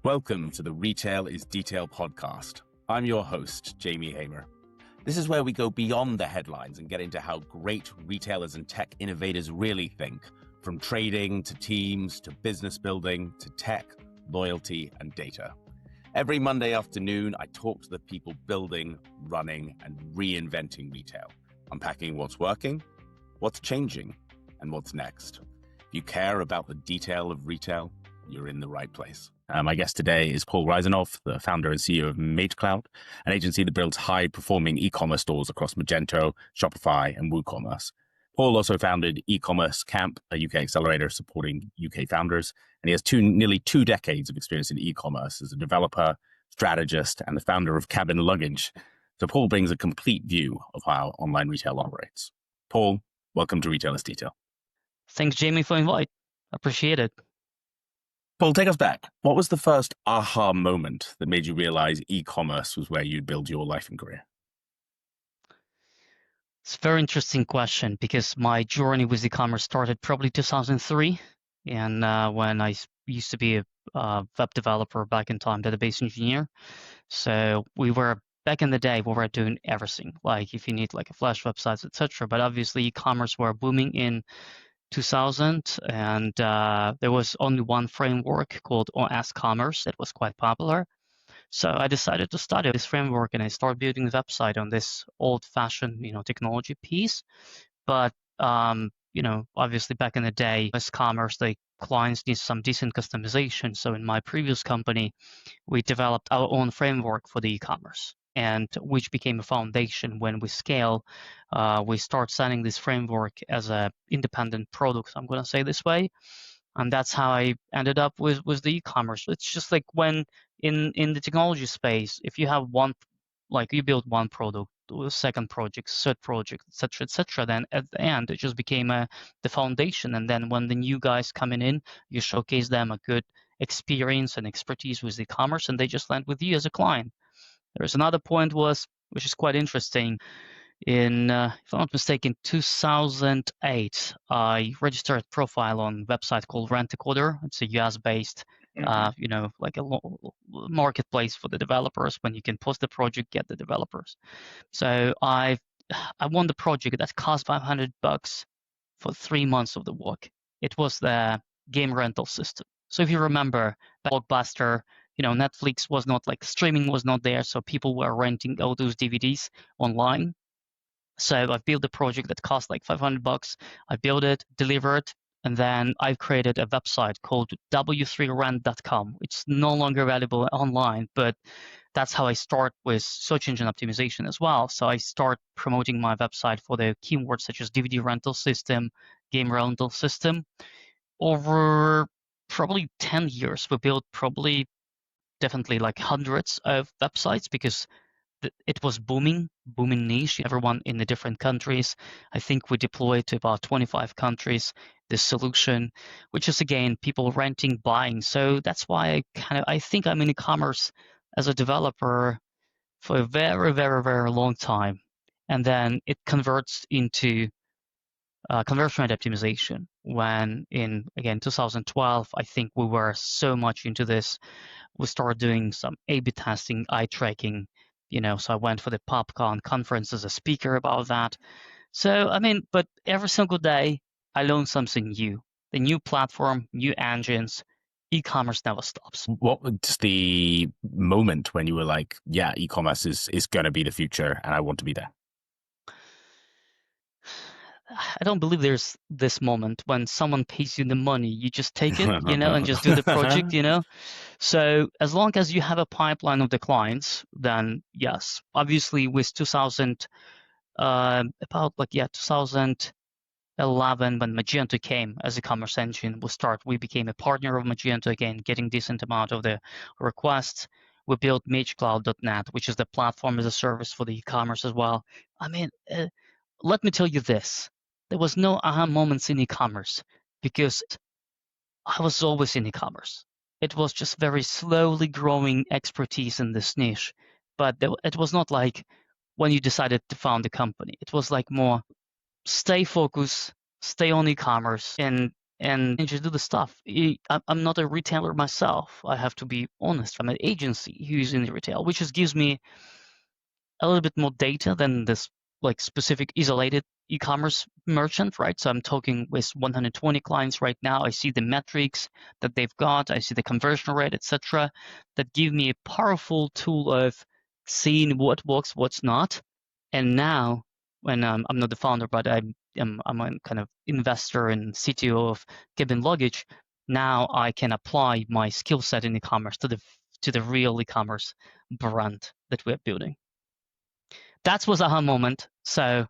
Welcome to the Retail is Detail podcast. I'm your host, Jamie Hamer. This is where we go beyond the headlines and get into how great retailers and tech innovators really think, from trading to teams to business building to tech, loyalty, and data. Every Monday afternoon, I talk to the people building, running, and reinventing retail, unpacking what's working, what's changing, and what's next. If you care about the detail of retail, you're in the right place. My guest today is Paul Ryazanov, the founder and CEO of MageCloud, an agency that builds high-performing e-commerce stores across Magento, Shopify, and WooCommerce. Paul also founded e-commerce Camp, a UK accelerator supporting UK founders, and he has nearly two decades of experience in e-commerce as a developer, strategist, and the founder of Cabin Luggage. So Paul brings a complete view of how online retail operates. Paul, welcome to Retail is Detail. Thanks, Jamie, for the invite. Appreciate it. Paul, take us back. What was the first aha moment that made you realize e-commerce was where you'd build your life and career? It's a very interesting question because my journey with e-commerce started probably 2003, and when I used to be a web developer back in time, database engineer. So back in the day, we were doing everything. Like if you need like a Flash websites, etc. But obviously, e-commerce were booming in 2000, and there was only one framework called unscalable that was quite popular. So I decided to study this framework, and I started building the website on this old-fashioned, technology piece. But obviously back in the day, as commerce, the clients need some decent customization. So in my previous company, we developed our own framework for the e-commerce, and which became a foundation when we scale. We start selling this framework as an independent product, I'm going to say this way. And that's how I ended up with the e-commerce. It's just like when in the technology space, if you have you build one product, second project, third project, etc., then at the end, it just became the foundation. And then when the new guys coming in, you showcase them a good experience and expertise with e-commerce, and they just land with you as a client. There's another point which is quite interesting. In, if I'm not mistaken, 2008, I registered a profile on a website called Rent-A-Coder. It's a US-based, like a marketplace for the developers when you can post the project, get the developers. So I won the project that cost $500 for 3 months of the work. It was the game rental system. So if you remember, Blockbuster, Netflix was not like streaming was not there, so people were renting all those DVDs online. So I've built a project that cost like $500. I built it, delivered, and then I've created a website called w3rent.com. It's no longer available online, but that's how I start with search engine optimization as well. So I start promoting my website for the keywords such as DVD rental system, game rental system. Over probably 10 years, we built definitely like hundreds of websites because it was booming niche, everyone in the different countries. I think we deployed to about 25 countries this solution, which is again, people renting, buying. So that's why I think I'm in e-commerce as a developer for a very, very, very long time. And then it converts into conversion rate optimization when in, again, 2012, I think we were so much into this. We started doing some A/B testing, eye tracking, so I went for the PopCon conference as a speaker about that. So, but every single day I learn something new. The new platform, new engines, e-commerce never stops. What was the moment when you were like, yeah, e-commerce is going to be the future and I want to be there? I don't believe there's this moment when someone pays you the money, you just take it, and just do the project, So as long as you have a pipeline of the clients, then yes. Obviously with 2011, when Magento came as a commerce engine, we became a partner of Magento again, getting decent amount of the requests. We built MageCloud.net, which is the platform as a service for the e-commerce as well. Let me tell you this. There was no aha moments in e-commerce because I was always in e-commerce. It was just very slowly growing expertise in this niche. But it was not like when you decided to found a company. It was like more stay focused, stay on e-commerce, and and just do the stuff. I'm not a retailer myself. I have to be honest. I'm an agency who's in the retail, which just gives me a little bit more data than this like specific isolated e-commerce merchant, right? So I'm talking with 120 clients right now. I see the metrics that they've got. I see the conversion rate, etc. That give me a powerful tool of seeing what works, what's not. And now, when I'm not the founder, but I'm a kind of investor and CTO of Cabin Luggage. Now I can apply my skill set in e-commerce to the real e-commerce brand that we're building. That was aha moment. So,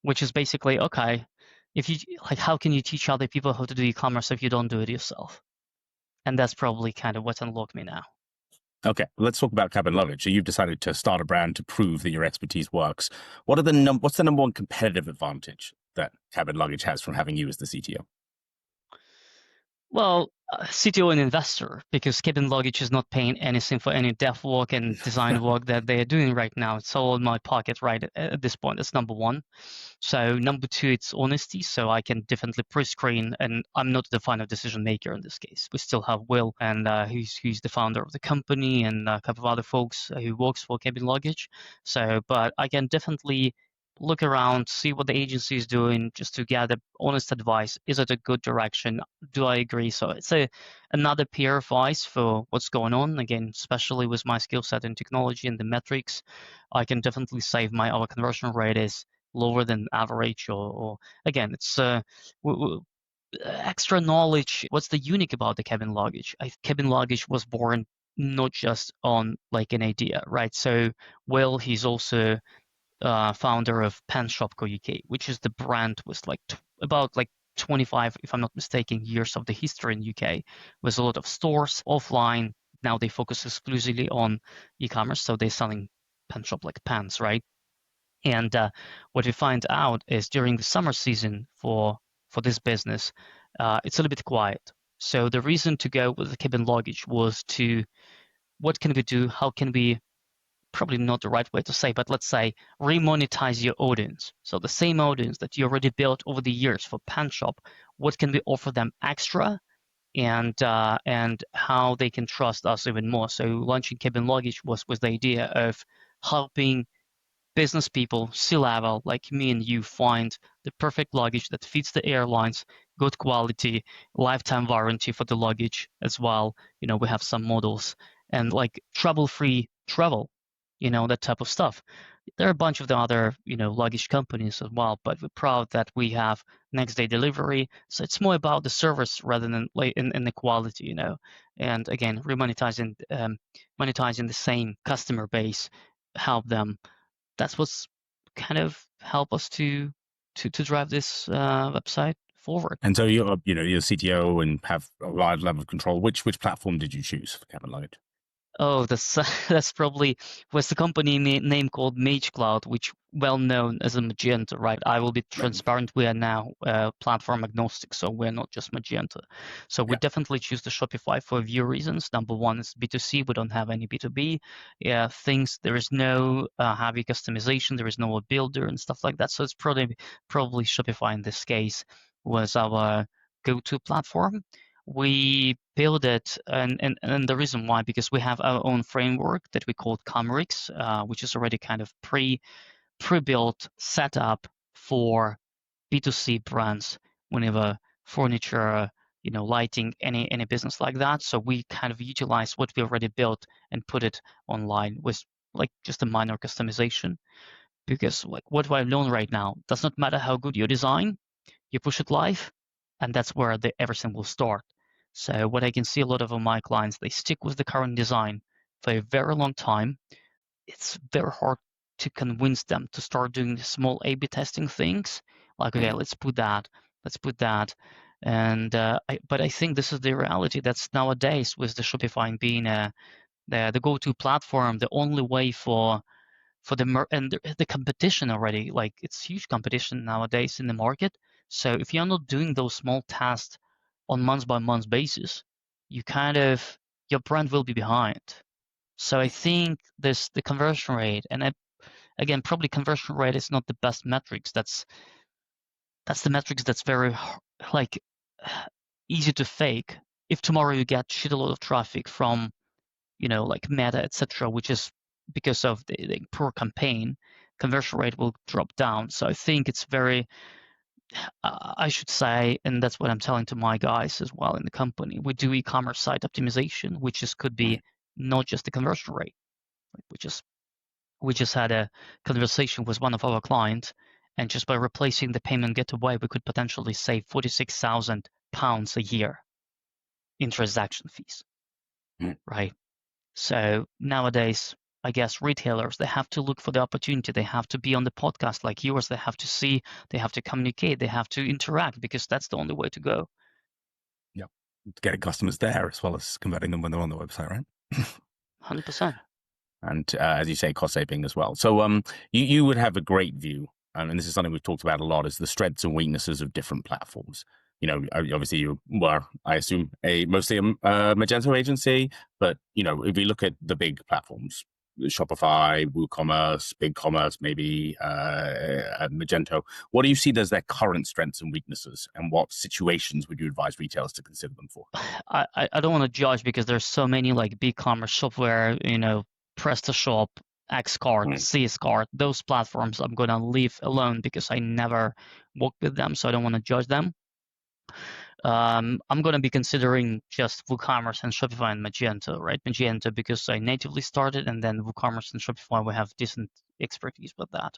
which is basically, okay, if you like, how can you teach other people how to do e-commerce if you don't do it yourself? And that's probably kind of what unlocked me now. Okay, let's talk about cabin luggage. So you've decided to start a brand to prove that your expertise works. What's the number one competitive advantage that cabin luggage has from having you as the CTO? Well, CTO and investor, because Cabin Luggage is not paying anything for any dev work and design work that they are doing right now. It's all in my pocket right at this point. That's number one. So number two, it's honesty. So I can definitely pre-screen, and I'm not the final decision maker in this case. We still have Will, and who's the founder of the company, and a couple of other folks who works for Cabin Luggage. So, but I can definitely look around, see what the agency is doing, just to gather honest advice. Is it a good direction? Do I agree? So it's another peer advice for what's going on. Again, especially with my skill set in technology and the metrics, I can definitely say our conversion rate is lower than average, or again, it's extra knowledge. What's the unique about the cabin luggage? Cabin luggage was born not just on like an idea, right? So Will, he's also founder of Pen Shop Co. UK, which is the brand with like about like 25, if I'm not mistaken, years of the history in UK, with a lot of stores offline. Now they focus exclusively on e-commerce, so they're selling pen shop like pens, right? And what we find out is during the summer season for this business, it's a little bit quiet. So the reason to go with the cabin luggage was to what can we do? How can we, probably not the right way to say, but let's say remonetize your audience. So the same audience that you already built over the years for Pen Shop, what can we offer them extra, and how they can trust us even more. So launching Cabin Luggage was the idea of helping business people, C-level, like me and you, find the perfect luggage that fits the airlines, good quality, lifetime warranty for the luggage as well. You know, we have some models, and like trouble-free travel, you know, that type of stuff. There are a bunch of the other, you know, luggage companies as well, but we're proud that we have next day delivery. So it's more about the service rather than like in the quality, you know. And again, remonetizing, monetizing the same customer base, help them. That's what's kind of help us to drive this website forward. And so you're CTO and have a large level of control. Which platform did you choose for cabin luggage? Oh, that's that's probably was the company name called Mage Cloud, which well known as a Magento, right? I will be transparent. We are now platform agnostic, so we're not just Magento. So we definitely choose the Shopify for a few reasons. Number one is B2C. We don't have any B2B things. There is no heavy customization. There is no builder and stuff like that. So it's probably Shopify in this case was our go-to platform. We build it, and the reason why, because we have our own framework that we call Comrix, which is already kind of pre-built setup for B2C brands, whenever furniture, you know, lighting, any business like that. So we kind of utilize what we already built and put it online with like just a minor customization. Because like what I've known right now, does not matter how good your design, you push it live, and that's where everything will start. So what I can see a lot of my clients, they stick with the current design for a very long time. It's very hard to convince them to start doing the small A/B testing things. Like, okay, let's put that, and but I think this is the reality that's nowadays with the Shopify being the go-to platform, the only way for the competition already, like it's huge competition nowadays in the market. So if you're not doing those small tests on month by month basis, you kind of your brand will be behind. So I think the conversion rate, and again, probably conversion rate is not the best metrics. That's the metrics that's very like easy to fake. If tomorrow you get shit a lot of traffic from, like Meta, etc., which is because of the poor campaign, conversion rate will drop down. So I think it's very, I should say, and that's what I'm telling to my guys as well in the company. We do e-commerce site optimization, which could be not just the conversion rate. We just had a conversation with one of our clients, and just by replacing the payment gateway, we could potentially save £46,000 a year in transaction fees, right? So nowadays, I guess retailers, they have to look for the opportunity. They have to be on the podcast like yours. They have to see, they have to communicate, they have to interact, because that's the only way to go. Yeah. Getting customers there as well as converting them when they're on the website, right? 100%. And as you say, cost saving as well. So you would have a great view, and this is something we've talked about a lot, is the strengths and weaknesses of different platforms. Obviously you were, I assume, mostly a Magento agency, but if we look at the big platforms, Shopify, WooCommerce, BigCommerce, maybe Magento, what do you see as their current strengths and weaknesses, and what situations would you advise retailers to consider them for? I don't want to judge, because there's so many like BigCommerce software, PrestaShop, Xcart, CSCart, those platforms I'm going to leave alone because I never worked with them, so I don't want to judge them. I'm going to be considering just WooCommerce and Shopify and Magento, right? Magento because I natively started, and then WooCommerce and Shopify, we have decent expertise with that.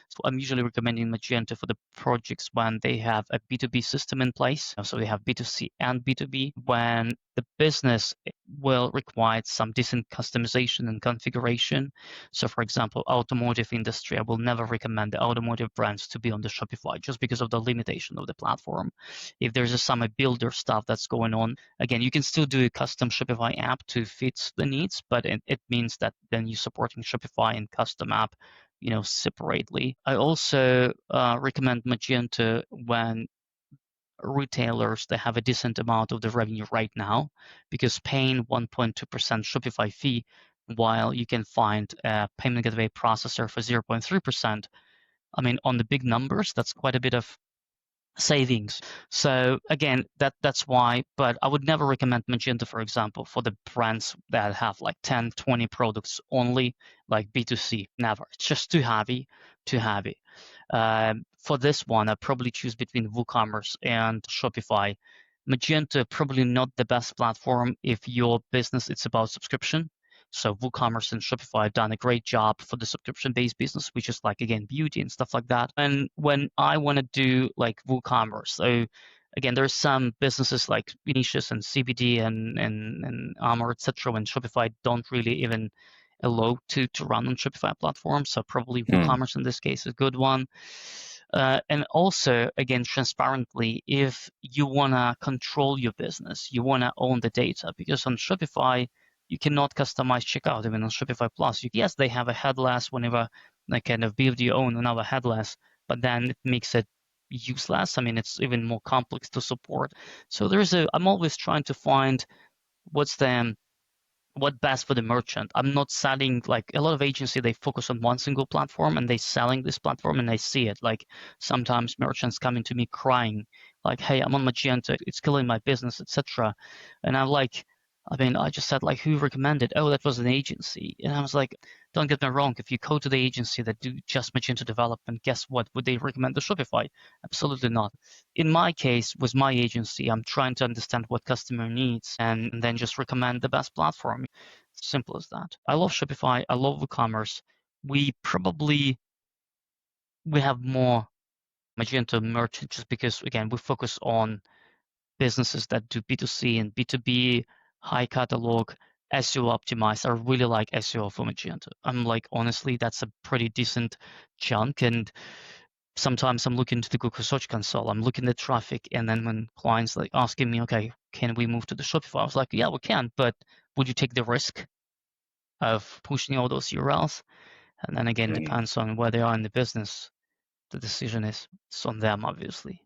So I'm usually recommending Magento for the projects when they have a B2B system in place. So they have B2C and B2B. When the business will require some decent customization and configuration. So for example, automotive industry, I will never recommend the automotive brands to be on the Shopify just because of the limitation of the platform. If there's some builder stuff that's going on, again, you can still do a custom Shopify app to fit the needs, but it means that then you're supporting Shopify and custom app separately. I also recommend Magento when retailers, they have a decent amount of the revenue right now, because paying 1.2% Shopify fee while you can find a payment gateway processor for 0.3%, I mean, on the big numbers, that's quite a bit of savings. So again, that's why, but I would never recommend Magento, for example, for the brands that have like 10, 20 products only, like B2C. Never. It's just too heavy, too heavy. For this one, I probably choose between WooCommerce and Shopify. Magento probably not the best platform if your business it's about subscription. So WooCommerce and Shopify have done a great job for the subscription-based business, which is like, again, beauty and stuff like that. And when I want to do like WooCommerce, so again, there's some businesses like Vinicius and CBD and Armor, etc., when Shopify don't really even allow to run on Shopify platform. So probably WooCommerce in this case is a good one. And also, again, transparently, if you want to control your business, you want to own the data, because on Shopify, you cannot customize checkout. Even on Shopify Plus, yes, they have a headless whenever they kind of build your own another headless, but then it makes it useless. I mean, it's even more complex to support. So I'm always trying to find what's what best for the merchant. I'm not selling, like a lot of agency, they focus on one single platform and they selling this platform, and I see it. Like sometimes merchants coming to me crying, like, hey, I'm on Magento, it's killing my business, etc. And I'm like, I just said, like, who recommended? Oh, that was an agency. And I was like, don't get me wrong, if you go to the agency that do just Magento development, guess what? Would they recommend the Shopify? Absolutely not. In my case, with my agency, I'm trying to understand what customer needs and then just recommend the best platform. Simple as that. I love Shopify. I love WooCommerce. We have more Magento merchant just because, again, we focus on businesses that do B2C and B2B, high catalog, SEO optimized. I really like SEO for Magento. I'm like, honestly, that's a pretty decent chunk. And sometimes I'm looking to the Google Search Console, I'm looking at traffic, and then when clients like asking me, okay, can we move to the Shopify? I was like, yeah, we can, but would you take the risk of pushing all those URLs? And then again, depends on where they are in the business. The decision is it's on them, obviously.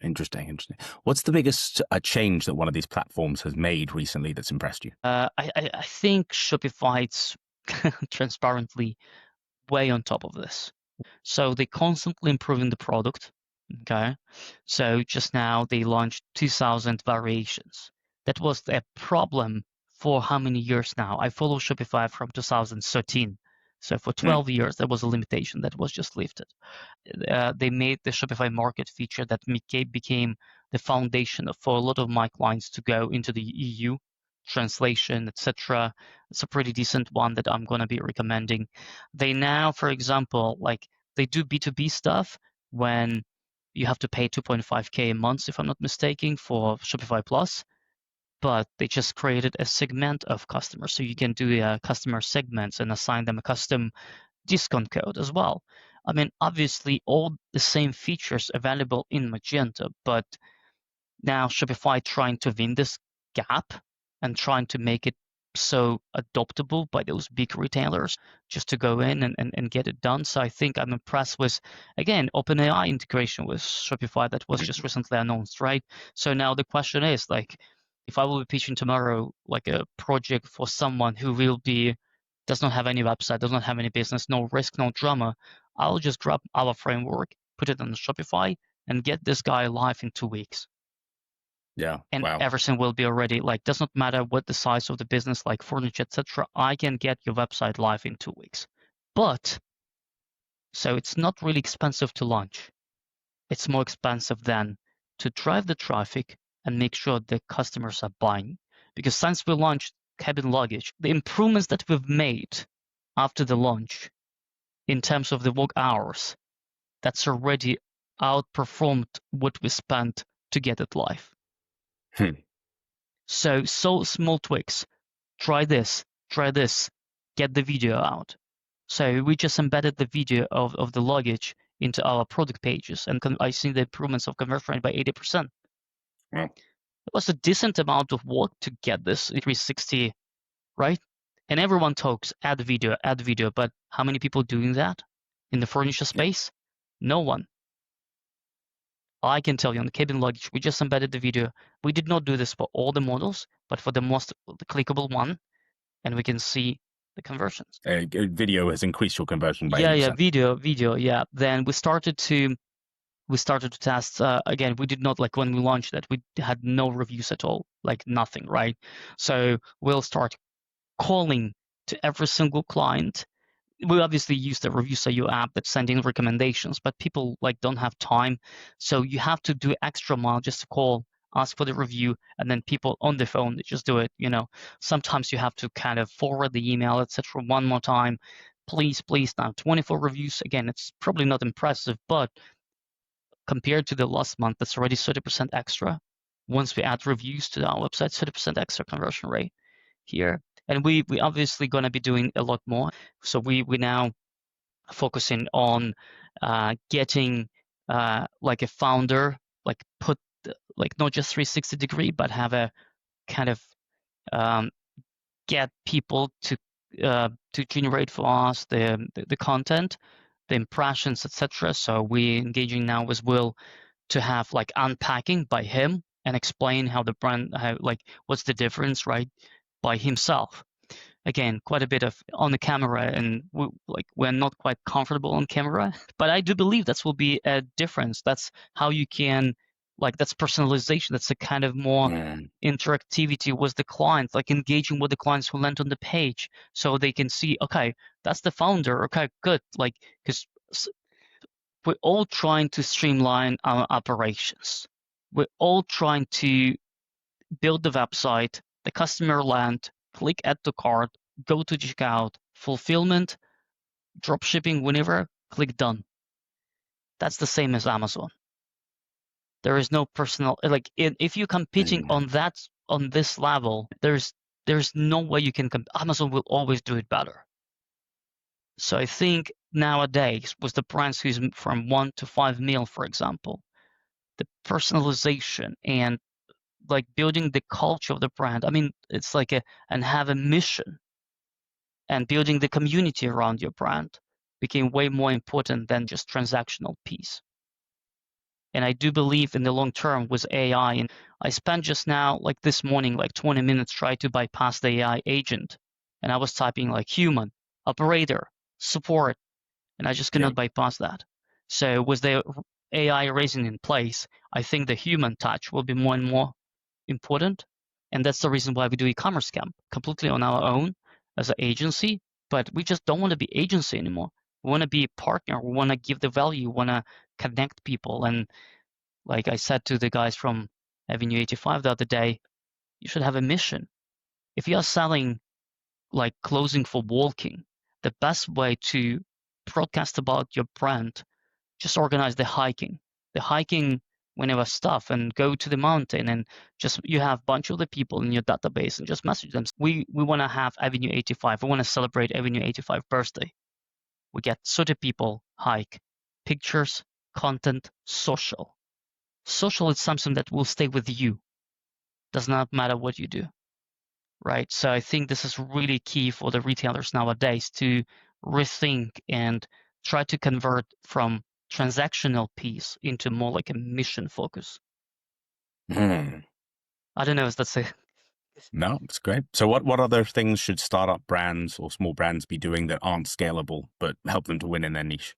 Interesting. What's the biggest change that one of these platforms has made recently that's impressed you? I think Shopify's transparently way on top of this. So they constantly improving the product. Okay, so just now they launched 2,000 variations. That was a problem for how many years now? I follow Shopify from 2013. So for 12 years, there was a limitation that was just lifted. They made the Shopify Market feature that became the foundation for a lot of my clients to go into the EU, translation, etc. It's a pretty decent one that I'm going to be recommending. They now, for example, like they do B2B stuff when you have to pay 2.5K a month, if I'm not mistaken, for Shopify Plus, but they just created a segment of customers. So you can do customer segments and assign them a custom discount code as well. I mean, obviously, all the same features available in Magento, but now Shopify trying to win this gap and trying to make it so adoptable by those big retailers just to go in and get it done. So I think I'm impressed with, again, OpenAI integration with Shopify that was just recently announced, right? So now the question is like, if I will be pitching tomorrow like a project for someone who does not have any website, does not have any business, no risk, no drama, I'll just grab our framework, put it on Shopify, and get this guy live in 2 weeks. Yeah. And Wow. everything will be already like, does not matter what the size of the business, like furniture, etc. I can get your website live in 2 weeks. But so it's not really expensive to launch. It's more expensive than to drive the traffic and make sure the customers are buying. Because since we launched cabin luggage, the improvements that we've made after the launch in terms of the work hours, that's already outperformed what we spent to get it live. So small tweaks. Try this, get the video out. So we just embedded the video of the luggage into our product pages, and I see the improvements of conversion rate by 80%. Wow. It was a decent amount of work to get this 360, right? And everyone talks add video, but how many people doing that in the furniture space? No one. I can tell you on the cabin luggage, we just embedded the video. We did not do this for all the models, but for the most clickable one, and we can see the conversions. Video has increased your conversion by 80%. Video, yeah. Then we started to test again. We did not, like when we launched that, we had no reviews at all, like nothing, right? So we'll start calling to every single client. We obviously use the Review.io app that's sending recommendations, but people like don't have time, so you have to do extra mile just to call, ask for the review, and then people on the phone, they just do it. Sometimes you have to kind of forward the email, etc. one more time. Please. Now 24 reviews. Again, it's probably not impressive, but compared to the last month, that's already 30% extra. Once we add reviews to our website, 30% extra conversion rate here. And we obviously going to be doing a lot more. So we now focusing on getting like a founder, like put like not just 360 degree, but have a kind of get people to generate for us the content, the impressions, etc. So we engaging now with Will to have like unpacking by him and explain how the brand, what's the difference, right, by himself. Again, quite a bit of on the camera, and we're not quite comfortable on camera, but I do believe that will be a difference. That's how you can, that's personalization. That's a kind of more interactivity with the clients, like engaging with the clients who land on the page, so they can see, okay, that's the founder. Okay, good. Because we're all trying to streamline our operations. We're all trying to build the website, the customer land, click add to cart, go to checkout, fulfillment, drop shipping whenever, click done. That's the same as Amazon. There is no personal, if you're competing on this level, there's no way you can Amazon will always do it better. So I think nowadays with the brands who's from 1 to 5 mil, for example, the personalization and building the culture of the brand. I mean, it's and have a mission, and building the community around your brand became way more important than just transactional piece. And I do believe in the long term with AI. And I spent just now, this morning, 20 minutes trying to bypass the AI agent. And I was typing human, operator, support, and I just cannot bypass that. So with the AI raising in place, I think the human touch will be more and more important. And that's the reason why we do e-commerce camp completely on our own as an agency. But we just don't want to be agency anymore. We want to be a partner. We want to give the value. We want to connect people. And like I said to the guys from Avenue 85 the other day, you should have a mission. If you are selling like clothing for walking, the best way to broadcast about your brand, just organize the hiking. The hiking whenever stuff and go to the mountain and just you have a bunch of the people in your database and just message them. We want to have Avenue 85. We want to celebrate Avenue 85 birthday. We get 30 people hike, pictures, content, social. Social is something that will stay with you. Does not matter what you do, right? So I think this is really key for the retailers nowadays to rethink and try to convert from transactional piece into more like a mission focus. Mm. I don't know if that's a No, it's great. So what other things should startup brands or small brands be doing that aren't scalable but help them to win in their niche?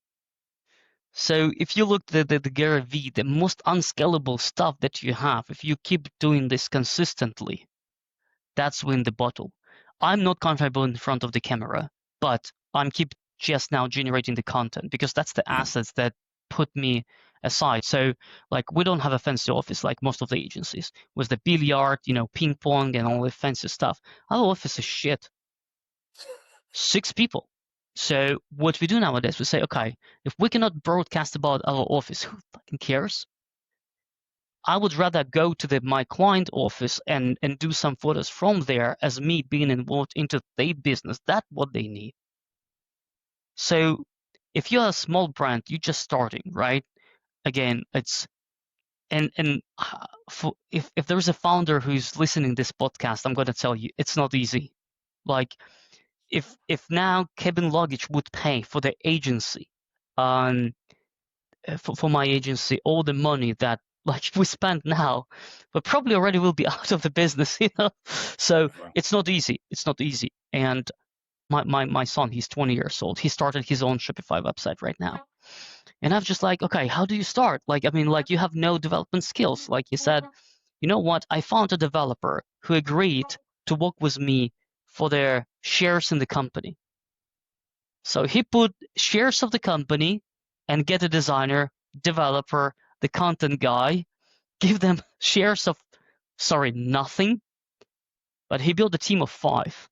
So if you look at the Gary V, the most unscalable stuff that you have, if you keep doing this consistently, that's when the bottle. I'm not comfortable in front of the camera, but I'm keep just now generating the content because that's the assets that put me aside. So like we don't have a fancy office like most of the agencies with the billiard, ping pong and all the fancy stuff. Our office is shit. 6 people. So what we do nowadays, we say, okay, if we cannot broadcast about our office, who fucking cares? I would rather go to my client office and do some photos from there as me being involved into their business. That's what they need. So if you're a small brand, you're just starting, right? Again, it's if there's a founder who's listening to this podcast, I'm going to tell you, it's not easy. Like if now Cabin Luggage would pay for the agency, for my agency, all the money that like we spend now, but probably already will be out of the business, So Wow. it's not easy. It's not easy. And my son, he's 20 years old. He started his own Shopify website right now. And I'm just like, okay, how do you start? Like, I mean, like you have no development skills. Like you said, you know what? I found a developer who agreed to work with me for their shares in the company. So he put shares of the company and get a designer, developer, the content guy, give them shares of, nothing. But he built a team of 5,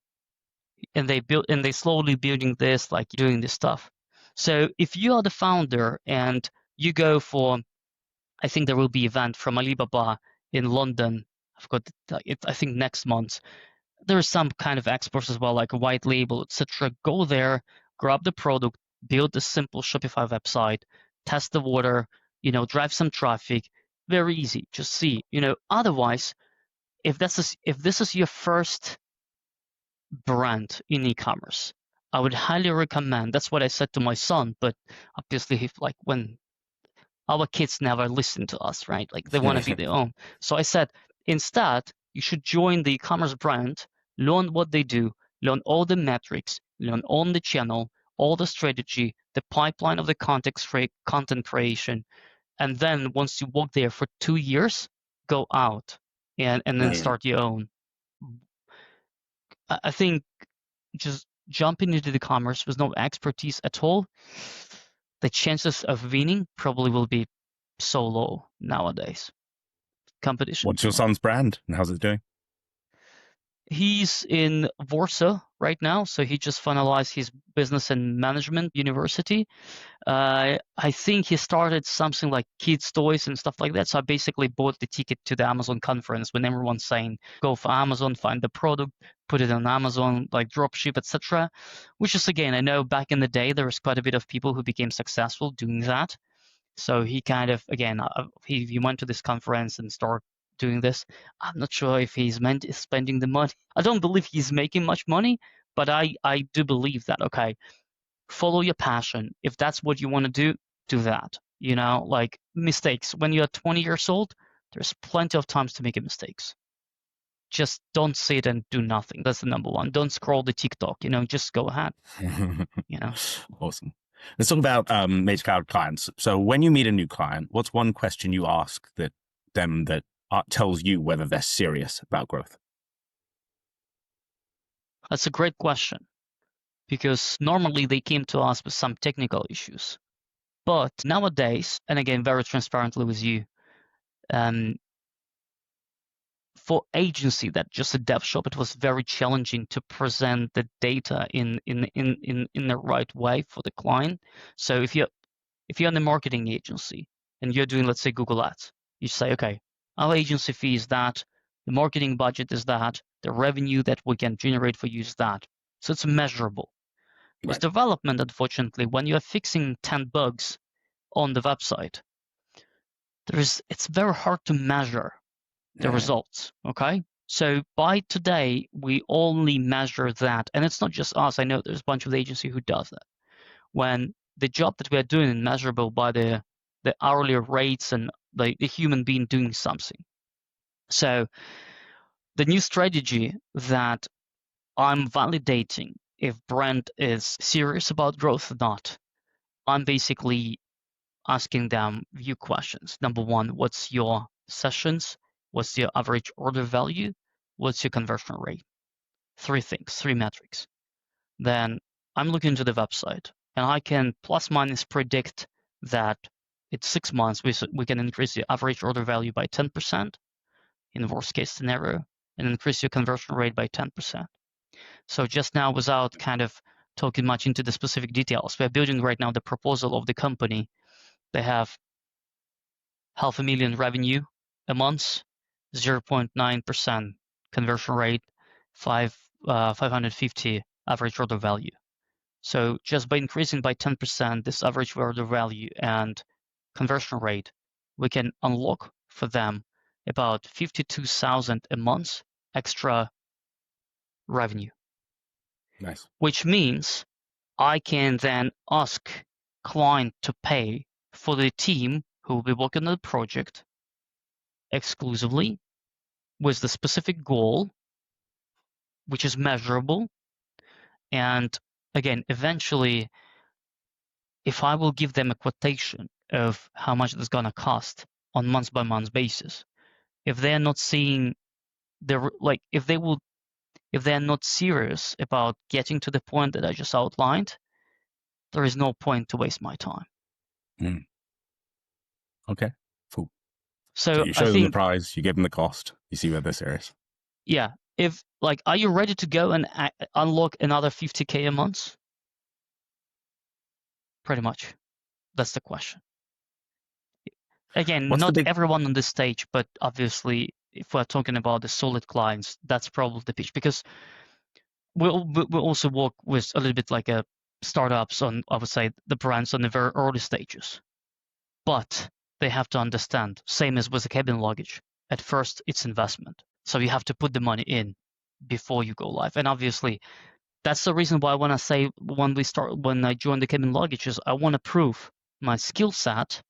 and they slowly building this, like doing this stuff. So if you are the founder and you go for, I think there will be event from Alibaba in London. I've got it, I think next month. There's some kind of exports as well, like a white label, etc. Go there, grab the product, build a simple Shopify website, test the water, drive some traffic. Very easy. Just see, Otherwise, if this is your first brand in e-commerce, I would highly recommend. That's what I said to my son. But obviously, when our kids never listen to us, right? Like they want to be their own. So I said, instead, you should join the e-commerce brand, learn what they do, learn all the metrics, learn on the channel, all the strategy, the pipeline of the content creation. And then once you work there for 2 years, go out and then start your own. I think just jumping into the commerce with no expertise at all, the chances of winning probably will be so low nowadays. Competition. What's your son's brand and how's it doing? He's in Warsaw right now, so he just finalized his business and management university. I think he started something like kids' toys and stuff like that. So I basically bought the ticket to the Amazon conference when everyone's saying, go for Amazon, find the product, put it on Amazon, like dropship, etc. Which is, again, I know back in the day, there was quite a bit of people who became successful doing that. So he kind of, again, he went to this conference and started doing this. I'm not sure if he's spending the money. I don't believe he's making much money, but I do believe that, okay, follow your passion. If that's what you want to do that. Like mistakes. When you're 20 years old, there's plenty of times to make mistakes. Just don't sit and do nothing. That's the number one. Don't scroll the TikTok, just go ahead. Awesome. Let's talk about major cloud clients. So when you meet a new client, what's one question you ask that tells you whether they're serious about growth? That's a great question, because normally they came to us with some technical issues. But nowadays, and again, very transparently with you, for agency that just a dev shop, it was very challenging to present the data in the right way for the client. So if you're in the marketing agency and you're doing, let's say, Google Ads, you say, okay, our agency fee is that, the marketing budget is that, the revenue that we can generate for you is that. So it's measurable. With Right. development, unfortunately, when you're fixing 10 bugs on the website, it's very hard to measure the results, okay? So by today, we only measure that, and it's not just us. I know there's a bunch of agency who does that. When the job that we are doing is measurable by the hourly rates and the human being doing something. So the new strategy that I'm validating if brand is serious about growth or not, I'm basically asking them a few questions. Number one, what's your sessions? What's your average order value? What's your conversion rate? Three things, three metrics. Then I'm looking to the website and I can plus minus predict that in 6 months we can increase the average order value by 10% in the worst case scenario and increase your conversion rate by 10%. So just now, without kind of talking much into the specific details, we're building right now the proposal of the company. They have 500,000 revenue a month, 0.9% conversion rate, 550 average order value. So just by increasing by 10% this average order value and conversion rate, we can unlock for them about 52,000 a month extra revenue. Nice. Which means I can then ask client to pay for the team who will be working on the project exclusively with the specific goal, which is measurable. And again, eventually, if I will give them a quotation of how much it's going to cost on month by month basis, if they're not seeing if they're not serious about getting to the point that I just outlined, there is no point to waste my time. Okay, cool. So So you I show them the think, prize, you give them the cost, you see whether they're serious. yeah, if are you ready to go and unlock another 50K a month? Pretty much. That's the question. Again, What's the not big everyone on this stage, but obviously, if we're talking about the solid clients, that's probably the pitch, because we also work with a little bit like a startups on, I would say, the brands on the very early stages. But they have to understand, same as with the cabin luggage, at first it's investment. So you have to put the money in before you go live. And obviously, that's the reason why when I joined the cabin luggage is I want to prove my skill set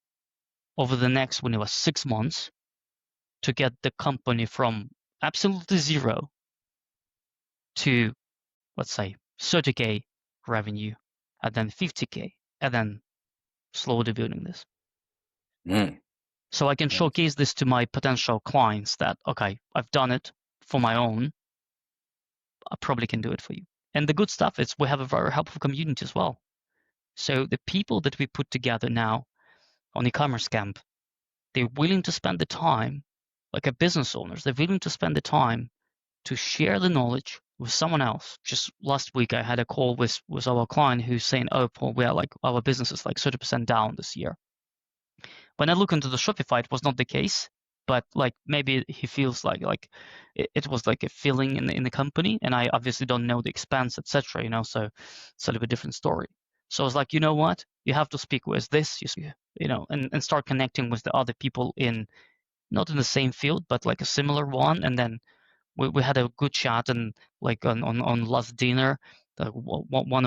over the next 6 months to get the company from absolutely zero to, let's say, 30K revenue, and then 50K, and then slowly building this. So I can showcase this to my potential clients that, okay, I've done it for my own. I probably can do it for you. And the good stuff is we have a very helpful community as well. So the people that we put together now on e-commerce camp, they're willing to spend the time, like a business owners, they're willing to spend the time to share the knowledge with someone else. Just last week, I had a call with our client who's saying, "Oh, Paul, our business is like 30% down this year." When I look into the Shopify, it was not the case, but like maybe he feels like it was like a feeling in the company, and I obviously don't know the expense, etc. So it's a little bit different story. So I was like, you know what? You have to speak with this, and start connecting with the other people not in the same field, but like a similar one, and then we had a good chat, and like on last dinner, one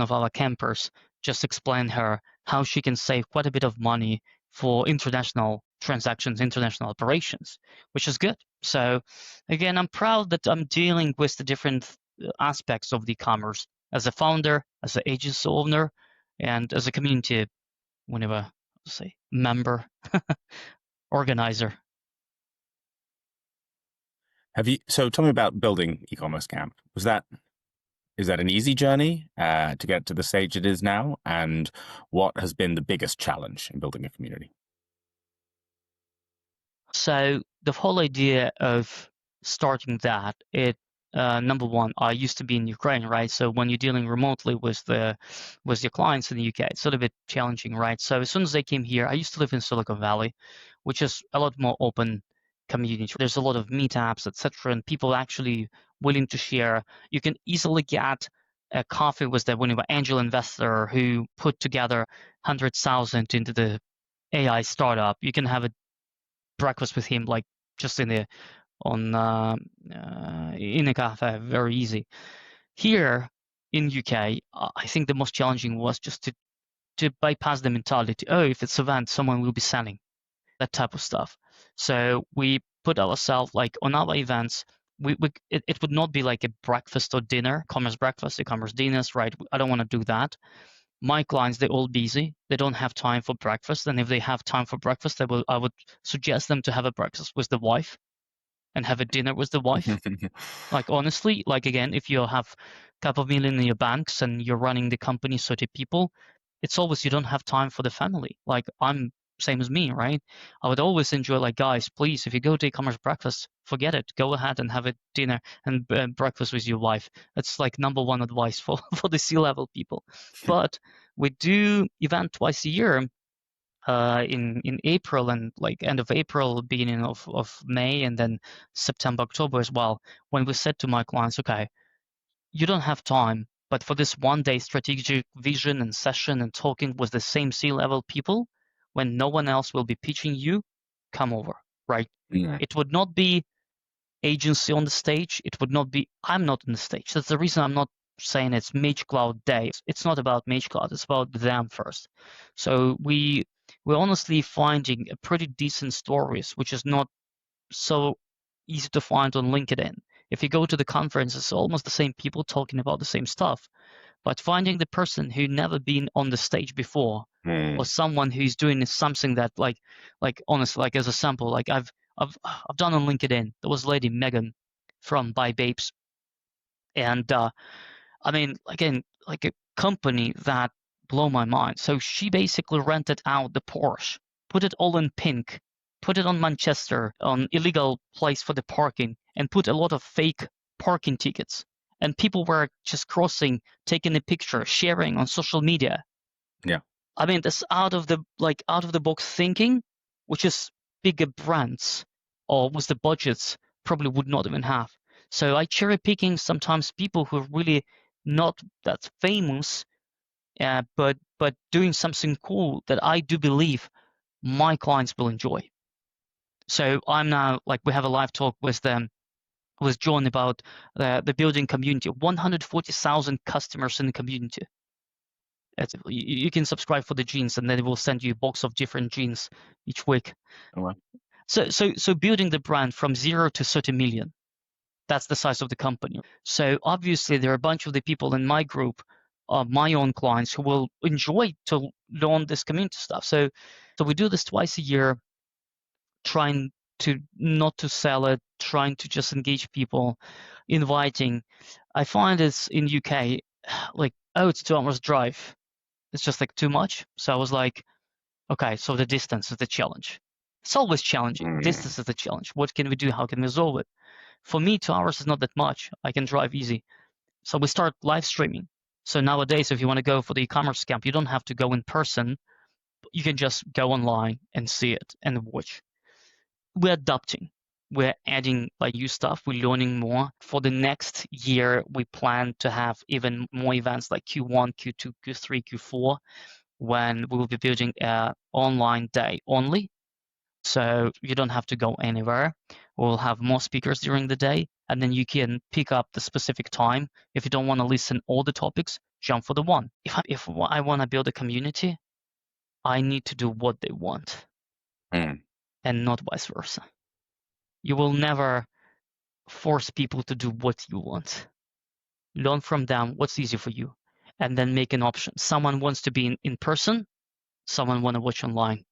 of our campers just explained her how she can save quite a bit of money for international transactions, international operations, which is good. So again, I'm proud that I'm dealing with the different aspects of the e-commerce as a founder, as an agency owner, And as a community, whenever say member, organizer. So tell me about building e-commerce camp. Is that an easy journey to get to the stage it is now? And what has been the biggest challenge in building a community? So the whole idea of starting that, number one, I used to be in Ukraine, right? So when you're dealing remotely with your clients in the UK, it's a little bit challenging, right? So as soon as they came here, I used to live in Silicon Valley, which is a lot more open community. There's a lot of meetups, etc., and people actually willing to share. You can easily get a coffee with the one of angel investor who put together 100,000 into the AI startup. You can have a breakfast with him, like just in a cafe, very easy. Here in UK, I think the most challenging was just to bypass the mentality. Oh, if it's event, someone will be selling that type of stuff. So we put ourselves like on our events. It would not be like a breakfast or dinner, commerce breakfast, e-commerce dinners, right? I don't want to do that. My clients, they're all busy. They don't have time for breakfast. And if they have time for breakfast, I would suggest them to have a breakfast with the wife and have a dinner with the wife. Like honestly, like again, if you have a couple of million in your banks and you're running the company 30 people, it's always you don't have time for the family. Like I'm same as me, right? I would always enjoy like guys, please, if you go to e-commerce breakfast, forget it. Go ahead and have a dinner and breakfast with your wife. That's like number one advice for for the C-level people. But we do event twice a year in April and like end of April, beginning of May, and then September, October as well, when we said to my clients, okay, you don't have time, but for this 1 day strategic vision and session and talking with the same C-level people, when no one else will be pitching you, come over, right? Yeah. It would not be agency on the stage. It would not be, I'm not on the stage. That's the reason I'm not saying it's Mage Cloud Day. It's not about Mage Cloud. It's about them first. So we're honestly finding a pretty decent stories, which is not so easy to find on LinkedIn. If you go to the conference, it's almost the same people talking about the same stuff. But finding the person who never been on the stage before, or someone who's doing something that like honestly, like as a sample, like I've done on LinkedIn. There was lady Megan from Buy Babes, and I mean, again, like a company that blow my mind. So she basically rented out the Porsche, put it all in pink, put it on Manchester, on illegal place for the parking, and put a lot of fake parking tickets. And people were just crossing, taking a picture, sharing on social media. Yeah. I mean, that's out of the box thinking, which is bigger brands or with the budgets probably would not even have. So I cherry picking sometimes people who are really not that famous, but doing something cool that I do believe my clients will enjoy. So I'm now like we have a live talk with them with John about the building community, 140,000 customers in the community. You can subscribe for the jeans, and then it will send you a box of different jeans each week. Oh, wow. So building the brand from 0 to 30 million, that's the size of the company. So obviously there are a bunch of the people in my group, my own clients, who will enjoy to learn this community stuff. So we do this twice a year, trying to not to sell it, trying to just engage people, inviting. I find it's in UK, like, oh, it's 2 hours drive. It's just like too much. So I was like, okay, so the distance is the challenge. It's always challenging. Distance is the challenge. What can we do? How can we resolve it? For me, 2 hours is not that much. I can drive easy. So we start live streaming. So nowadays, if you want to go for the e-commerce camp, you don't have to go in person. You can just go online and see it and watch. We're adapting. We're adding like new stuff. We're learning more. For the next year, we plan to have even more events like Q1, Q2, Q3, Q4, when we will be building an online day only. So you don't have to go anywhere. We'll have more speakers during the day, and then you can pick up the specific time. If you don't want to listen all the topics, jump for the one. If I want to build a community, I need to do what they want and not vice versa. You will never force people to do what you want. Learn from them what's easy for you. and then make an option. Someone wants to be in person, someone want to watch online.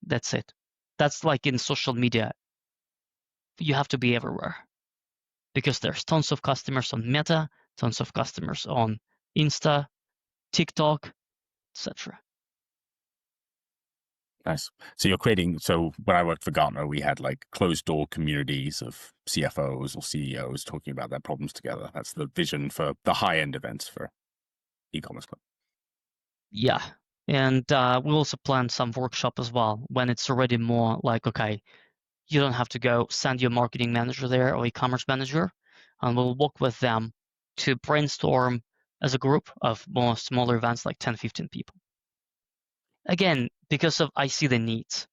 That's it. That's like in social media. You have to be everywhere because there's tons of customers on Meta, tons of customers on Insta, TikTok, etc. Nice. So you're creating, so when I worked for Gartner, we had like closed door communities of CFOs or CEOs talking about their problems together. That's the vision for the high end events for e-commerce club. Yeah. And we also plan some workshop as well when it's already more like, okay, you don't have to go send your marketing manager there or e-commerce manager, and we'll work with them to brainstorm as a group of more smaller events like 10, 15 people. Again, because of I see the needs,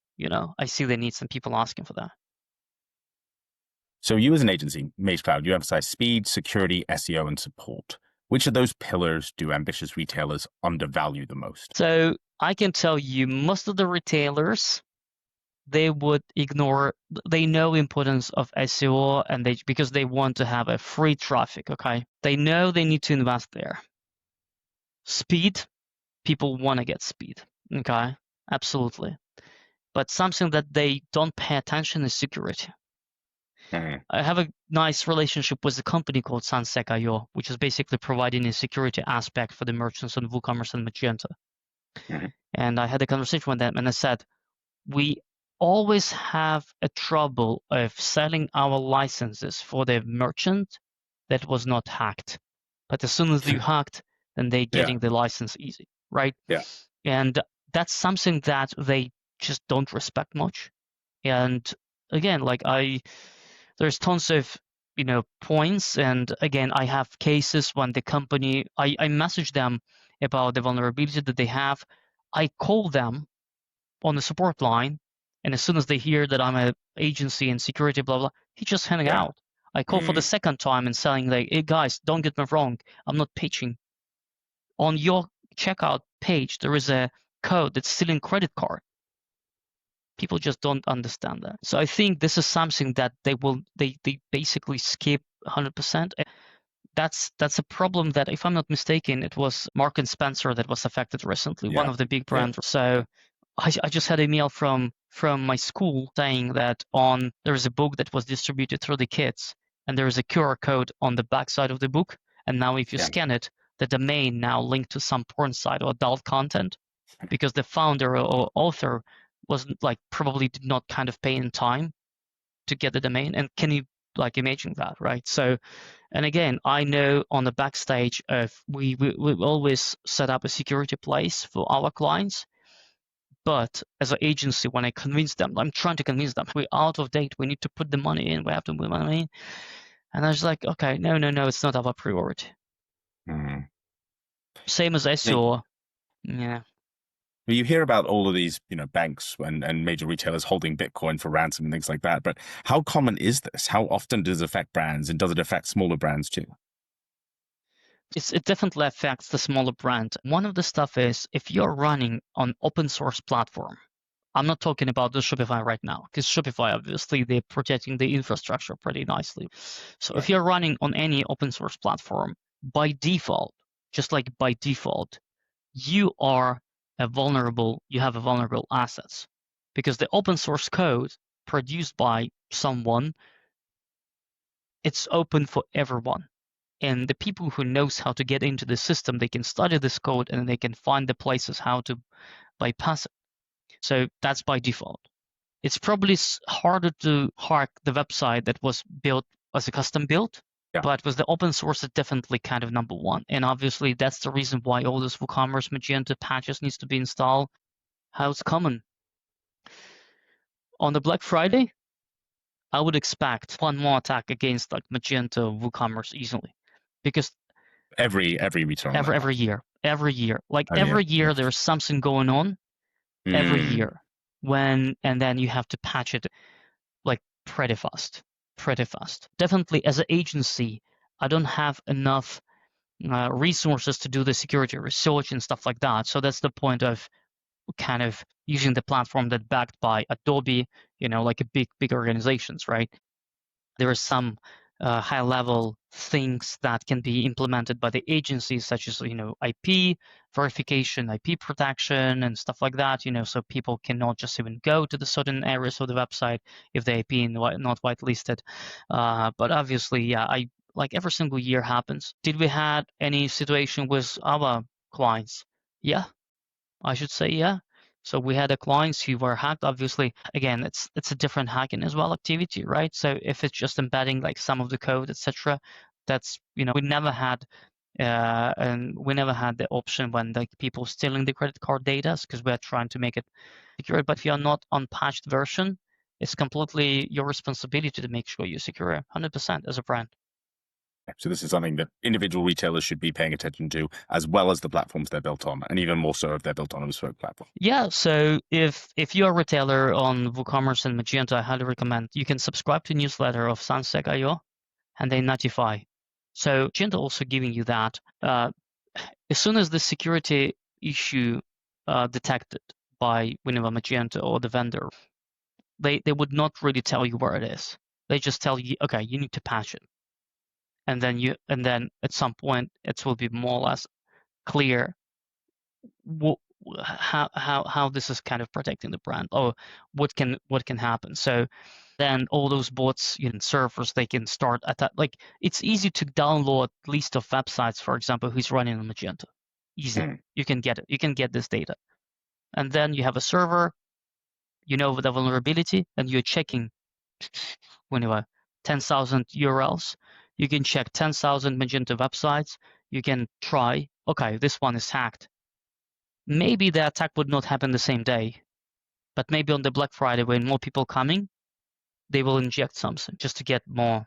I see the needs and people asking for that. So you as an agency, Mage Cloud, you emphasize speed, security, SEO, and support. Which of those pillars do ambitious retailers undervalue the most? So I can tell you most of the retailers, they would ignore, they know importance of SEO and because they want to have a free traffic, okay? They know they need to invest there. Speed, people want to get speed, okay? Absolutely. But something that they don't pay attention is security. I have a nice relationship with a company called Sansec.io, which is basically providing a security aspect for the merchants on WooCommerce and Magento. And I had a conversation with them and I said, we always have a trouble of selling our licenses for the merchant that was not hacked. But as soon as you hacked, then they're getting the license easy, right? Yeah. And that's something that they just don't respect much. And again, there's tons of points. And again, I have cases when the company, I message them about the vulnerability that they have. I call them on the support line, and as soon as they hear that I'm an agency and security, blah blah, he just hang out. I call for the second time and saying like, hey guys, don't get me wrong, I'm not pitching. On your checkout page, there is a code that's stealing credit card. People just don't understand that. So I think this is something that they basically skip 100%. That's a problem that, if I'm not mistaken, it was Mark and Spencer that was affected recently, one of the big brands. So I just had an email from my school saying that there is a book that was distributed through the kids, and there is a QR code on the back side of the book, and now if you scan it, the domain now linked to some porn site or adult content, because the founder or author wasn't probably did not kind of pay in time to get the domain. And can you imagine that, right? So, and again, I know on the backstage of we always set up a security place for our clients. But as an agency, when I convince them, I'm trying to convince them, we're out of date, we need to put the money in, we have to put money in. And I was like, okay, no, it's not our priority. Same as SEO. Yeah. Well, you hear about all of these, banks and major retailers holding Bitcoin for ransom and things like that. But how common is this? How often does it affect brands, and does it affect smaller brands too? It definitely affects the smaller brand. One of the stuff is, if you're running on open source platform, I'm not talking about the Shopify right now, because Shopify, obviously, they're protecting the infrastructure pretty nicely. So if you're running on any open source platform, by default, just like by default, you have a vulnerable assets, because the open source code produced by someone, it's open for everyone. And the people who knows how to get into the system, they can study this code and they can find the places how to bypass it. So that's by default. It's probably harder to hack the website that was built as a custom build, but with the open source, it's definitely kind of number one. And obviously, that's the reason why all this WooCommerce Magento patches needs to be installed. How it's common. On the Black Friday, I would expect one more attack against Magento WooCommerce easily, because every return every year, every year there's something going on. Every year, and then you have to patch it pretty fast. Definitely, as an agency, I don't have enough resources to do the security research and stuff like that. So that's the point of kind of using the platform that backed by Adobe, like a big organizations, right? There is some high-level things that can be implemented by the agencies, such as IP verification, IP protection, and stuff like that. So people cannot just even go to the certain areas of the website if the IP is not whitelisted. But obviously, yeah, I like every single year happens. Did we had any situation with our clients? Yeah, I should say yeah. So we had a clients who were hacked. Obviously, again, it's a different hacking as well activity, right? So if it's just embedding like some of the code, etc., that's we never had the option when like people stealing the credit card data because we're trying to make it secure. But if you're not on patched version, it's completely your responsibility to make sure you're secure 100% as a brand. So this is something that individual retailers should be paying attention to, as well as the platforms they're built on, and even more so if they're built on a bespoke platform. Yeah, so if you're a retailer on WooCommerce and Magento, I highly recommend you can subscribe to newsletter of Sunsec.io, and they notify. So Magento also giving you that. As soon as the security issue detected by whenever Magento or the vendor, they would not really tell you where it is. They just tell you, okay, you need to patch it, and then at some point it will be more or less clear how this is kind of protecting the brand or what can happen. So then all those bots servers, they can start at that. Like it's easy to download list of websites, for example, who's running on Magento. Easy. You can get it. You can get this data. And then you have a server, with the vulnerability, and you're checking whenever 10,000 URLs. You can check 10,000 Magento websites. You can try, okay, this one is hacked. Maybe the attack would not happen the same day, but maybe on the Black Friday when more people coming, they will inject something just to get more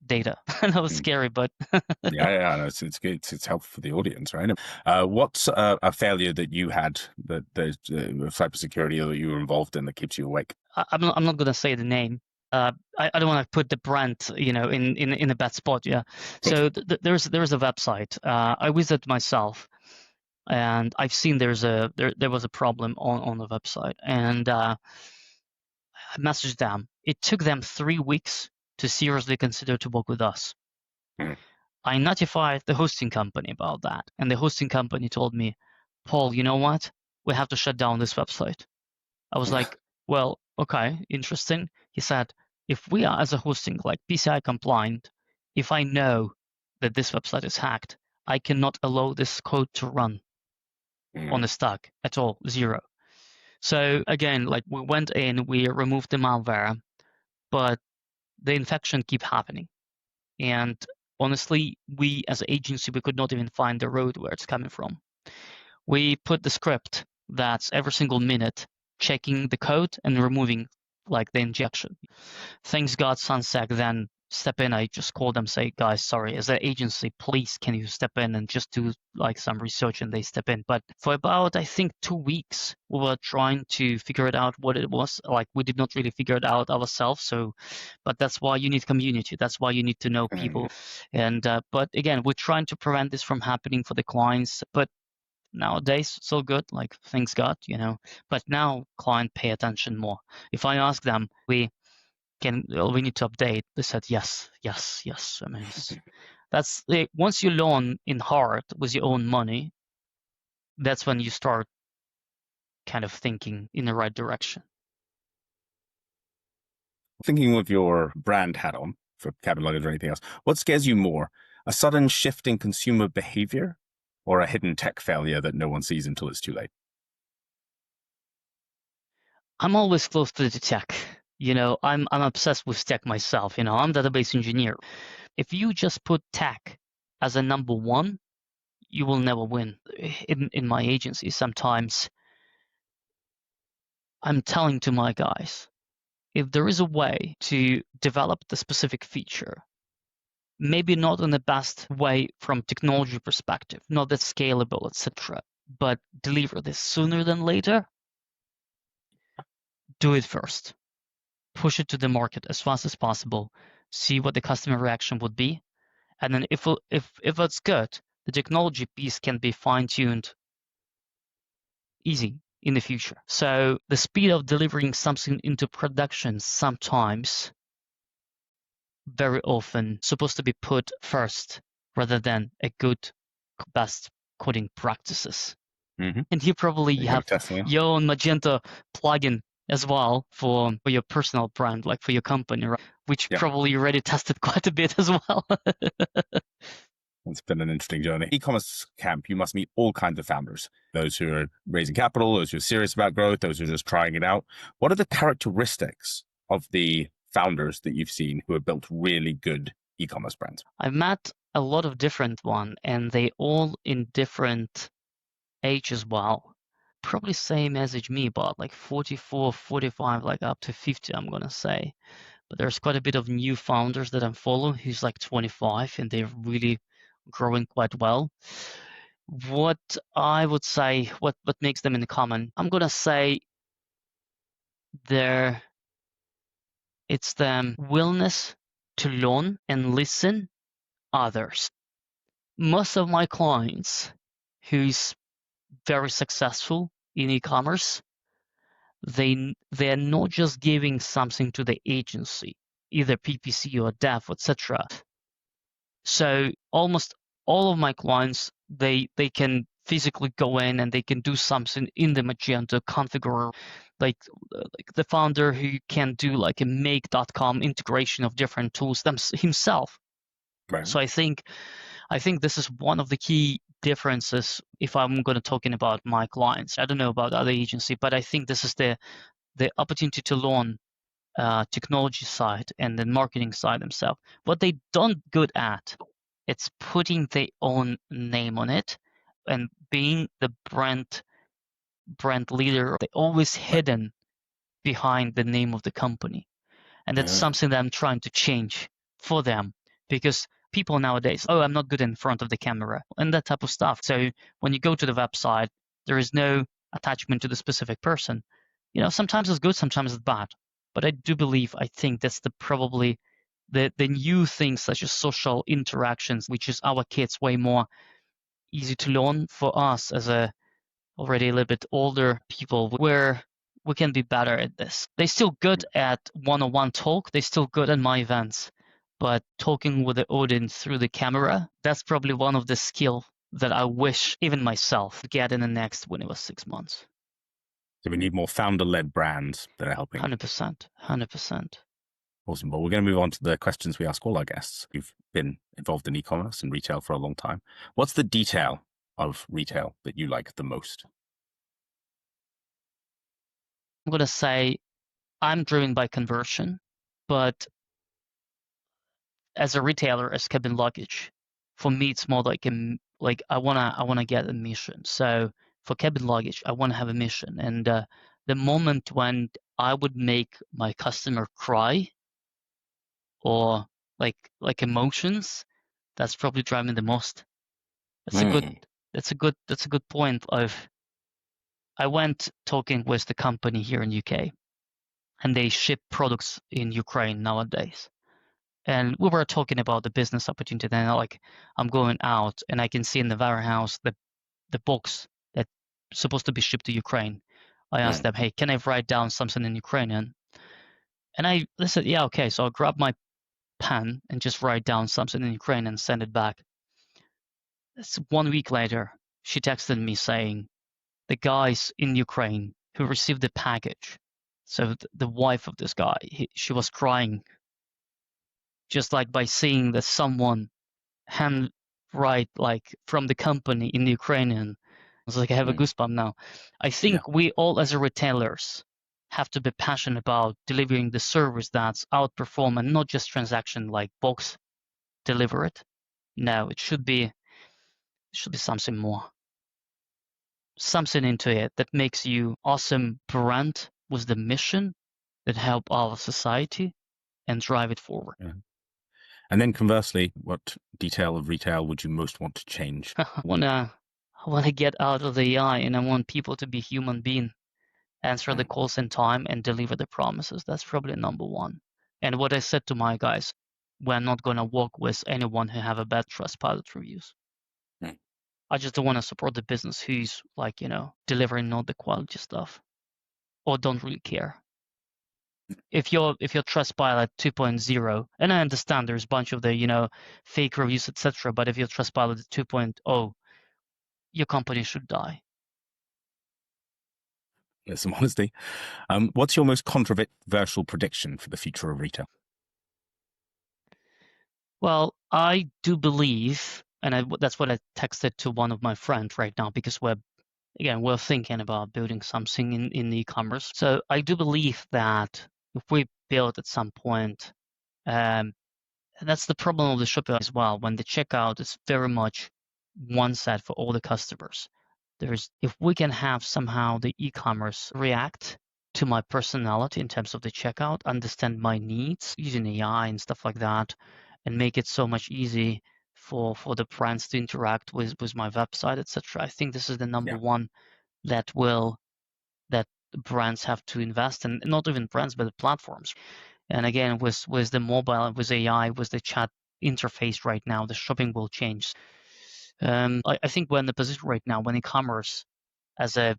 data. That was scary, but yeah, no, it's good. It's helpful for the audience, right? What's a failure that you had that cybersecurity that you were involved in that keeps you awake? I'm not gonna say the name. I don't want to put the brand, in a bad spot. Yeah. So there's a website. I visited myself, and I've seen there was a problem on the website, and I messaged them. It took them 3 weeks to seriously consider to work with us. I notified the hosting company about that, and the hosting company told me, Paul, you know what? We have to shut down this website. I was like, well, okay, interesting. He said, if we are as a hosting, like PCI compliant, if I know that this website is hacked, I cannot allow this code to run on the stack at all, 0. So again, like we went in, we removed the malware, but the infection keep happening. And honestly, we as an agency, we could not even find the road where it's coming from. We put the script that's every single minute checking the code and removing like the injection. Thanks God Sunsec then step in. I just called them, say, guys, sorry, as an agency, please can you step in and just do like some research, and they step in. But for about, I think, 2 weeks, we were trying to figure it out what it was. Like we did not really figure it out ourselves. So, but that's why you need community. That's why you need to know people. And but again, we're trying to prevent this from happening for the clients. But nowadays, so good, like thanks God, But now client pay attention more. If I ask them, we need to update, they said yes, yes, yes. I mean, that's once you learn in heart with your own money, that's when you start kind of thinking in the right direction. Thinking with your brand hat on for cabin luggage or anything else, what scares you more? A sudden shift in consumer behavior or a hidden tech failure that no one sees until it's too late? I'm always close to the tech. I'm obsessed with tech myself. I'm a database engineer. If you just put tech as a number one, you will never win. In my agency, sometimes I'm telling to my guys, if there is a way to develop the specific feature, maybe not in the best way from technology perspective, not that scalable, etc., but deliver this sooner than later, do it first. Push it to the market as fast as possible. See what the customer reaction would be, and then if it's good, the technology piece can be fine-tuned easy in the future. So the speed of delivering something into production sometimes very often supposed to be put first rather than a good best coding practices. Mm-hmm. And you probably You got have to test them out. your own Magento plugin as well for your personal brand, like for your company, right? Which Yeah. probably you already tested quite a bit as well. It's been an interesting journey. E-commerce camp, you must meet all kinds of founders. Those who are raising capital, those who are serious about growth, those who are just trying it out. What are the characteristics of the founders that you've seen who have built really good e-commerce brands? I've met a lot of different ones, and they all in different age as well. Probably same age me, but like 44, 45, like up to 50, I'm gonna say. But there's quite a bit of new founders that I'm following who's like 25 and they're really growing quite well. What I would say, what makes them in common, I'm gonna say it's the willingness to learn and listen others. Most of my clients who's very successful in e-commerce, they're not just giving something to the agency, either PPC or dev, etc. So almost all of my clients, they can physically go in and they can do something in the Magento configure, like the founder who can do like a make.com integration of different tools himself. Right. So I think this is one of the key differences if I'm going to talking about my clients. I don't know about other agency, but I think this is the opportunity to learn technology side and the marketing side themselves. What they don't good at, it's putting their own name on it and being the brand leader. They always Right. hidden behind the name of the company. And that's something that I'm trying to change for them because people nowadays, oh, I'm not good in front of the camera and that type of stuff. So when you go to the website, there is no attachment to the specific person. Sometimes it's good, sometimes it's bad. But I do believe, I think that's probably the new things such as social interactions, which is our kids way more easy to learn for us as already a little bit older people where we can be better at this. They're still good at one-on-one talk. They're still good at my events, but talking with the audience through the camera, that's probably one of the skill that I wish even myself get in the next when it was 6 months. So we need more founder-led brands that are helping. 100%. 100%. Awesome. Well, we're going to move on to the questions we ask all our guests. You've been involved in e-commerce and retail for a long time. What's the detail of retail that you like the most? I'm going to say I'm driven by conversion, but as a retailer, as cabin luggage, for me, it's more like I wanna get a mission. So for cabin luggage, I want to have a mission, and the moment when I would make my customer cry or like emotions, that's probably driving the most. That's a good that's a good point. I went talking with the company here in UK, and they ship products in Ukraine nowadays. And we were talking about the business opportunity. Then, like, I'm going out and I can see in the warehouse the box that's supposed to be shipped to Ukraine. I asked them, hey, can I write down something in Ukrainian? And they said, yeah, okay. So I grabbed my pen and just write down something in Ukrainian and send it back. It's 1 week later, she texted me saying the guys in Ukraine who received the package. So the wife of this guy, she was crying just like by seeing that someone handwrite like from the company in the Ukrainian. It's like I have a goosebump now. I think we all as retailers have to be passionate about delivering the service that's outperform and not just transaction like box deliver it. No, it should be something more. Something into it that makes you awesome brand with the mission that help our society and drive it forward. Yeah. And then conversely, what detail of retail would you most want to change? I wanna get out of the AI and I want people to be human being, answer the calls in time and deliver the promises. That's probably number one. And what I said to my guys, we're not gonna work with anyone who have a bad Trustpilot reviews. I just don't want to support the business who's like, delivering not the quality stuff or don't really care. if your Trustpilot 2.0, and I understand there's a bunch of the fake reviews, etc., but if your Trustpilot 2.0, your company should die. There's some honesty. What's your most controversial prediction for the future of retail? Well, I do believe, and that's what I texted to one of my friends right now, because we're thinking about building something in e-commerce. So I do believe that if we build at some point, and that's the problem of the Shopify as well, when the checkout is very much one set for all the customers. If we can have somehow the e-commerce react to my personality in terms of the checkout, understand my needs using AI and stuff like that, and make it so much easy for the brands to interact with my website, etc. I think this is the number one that brands have to invest in, not even brands, but the platforms. And again, with the mobile, with AI, with the chat interface right now, the shopping will change. I think we're in the position right now when e-commerce as an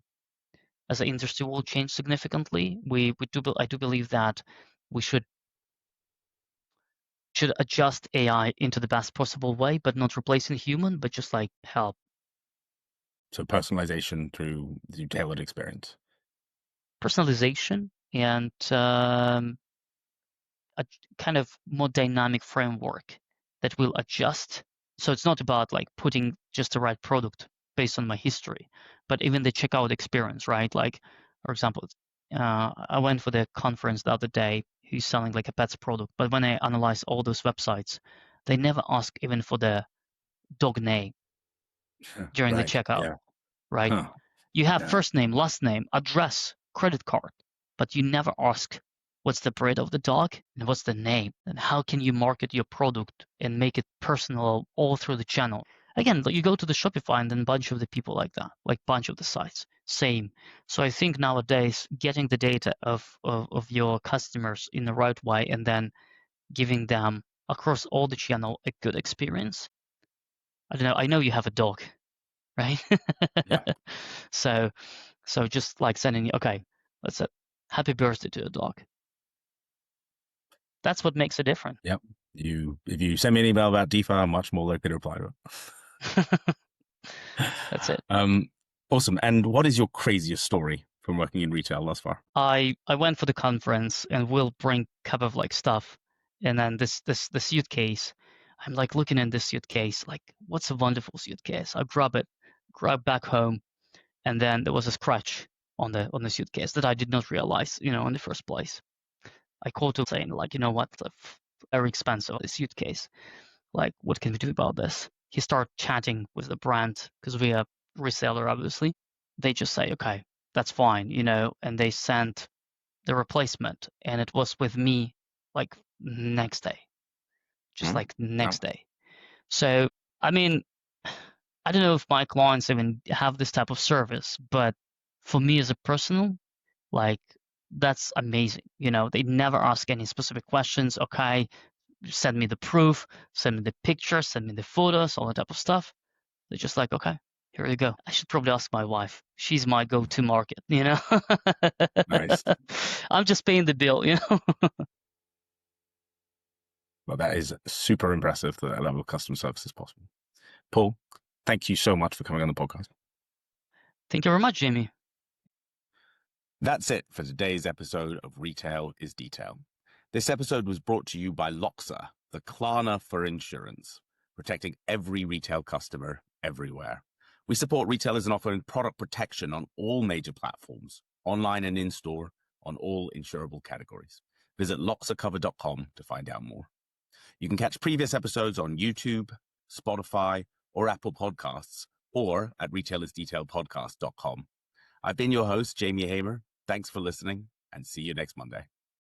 industry will change significantly. I do believe that we should adjust AI into the best possible way, but not replacing human, but just like help. So personalization through the tailored experience. Personalization and a kind of more dynamic framework that will adjust. So it's not about like putting just the right product based on my history, but even the checkout experience, right? Like, for example, I went for the conference the other day who's selling like a pets product, but when I analyze all those websites, they never ask even for the dog name during the Right. checkout, Yeah. right? Huh. You have Yeah. first name, last name, address, credit card, but you never ask what's the breed of the dog and what's the name and how can you market your product and make it personal all through the channel. Again, you go to the Shopify and then a bunch of the people like that, like bunch of the sites, same. So I think nowadays getting the data of your customers in the right way and then giving them across all the channel a good experience. I don't know. I know you have a dog, right? Yeah. So just like sending, okay, let's say happy birthday to a dog. That's what makes it different. Yep. If you send me an email about DeFi, I'm much more likely to reply to it. That's it. Awesome. And what is your craziest story from working in retail thus far? I went for the conference and we'll bring a couple of like stuff, and then the suitcase. I'm like looking in this suitcase, like what's a wonderful suitcase. I grab back home, and then there was a scratch on the suitcase that I did not realize, in the first place. I called to saying like, you know what, very expensive this suitcase. Like, what can we do about this? He started chatting with the brand because we are reseller, obviously. They just say, okay, that's fine, and they sent the replacement, and it was with me like next day, just like next day. So, I mean, I don't know if my clients even have this type of service, but for me as a personal, like, that's amazing. They never ask any specific questions. Okay, send me the proof, send me the pictures, send me the photos, all that type of stuff. They're just like, okay, here you go. I should probably ask my wife. She's my go-to market, Nice. I'm just paying the bill, Well, that is super impressive that level of customer service is possible. Paul, thank you so much for coming on the podcast. Thank you very much, Jamie. That's it for today's episode of Retail is Detail. This episode was brought to you by Loxa, the Klarna for insurance, protecting every retail customer everywhere. We support retailers in offering product protection on all major platforms, online and in-store, on all insurable categories. Visit loxacover.com to find out more. You can catch previous episodes on YouTube, Spotify, or Apple Podcasts, or at retailersdetailpodcast.com. I've been your host, Jamie Hamer. Thanks for listening, and see you next Monday.